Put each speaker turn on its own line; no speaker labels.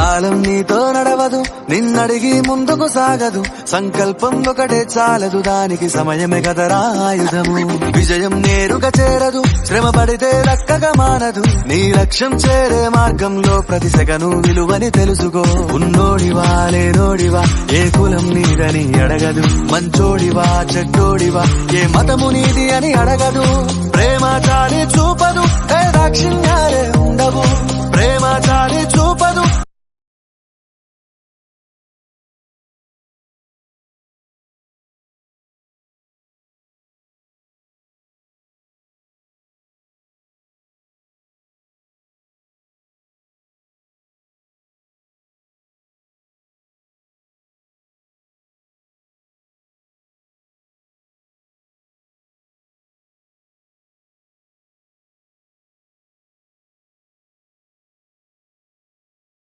కాలం నీతో నడవదు, నిన్నడిగి ముందుకు సాగదు. సంకల్పం ఒకటే చాలదు, దానికి సమయమే కదరా ఆయుధము. విజయం నేరుగా చేరదు, శ్రమ పడితే దక్కగా మానదు. నీ లక్ష్యం చేరే మార్గంలో ప్రతి సెకను విలువని తెలుసుకో. ఉన్నోడివా లేనోడివా, ఏ కులం నీదని అడగదు. మంచోడివా చెడ్డోడివా, ఏ మతము నీది అని అడగదు. ప్రేమ చాలి చూపదు, దాక్షిణ్యాలే ఉండవు. ప్రేమ చాలి చూపదు,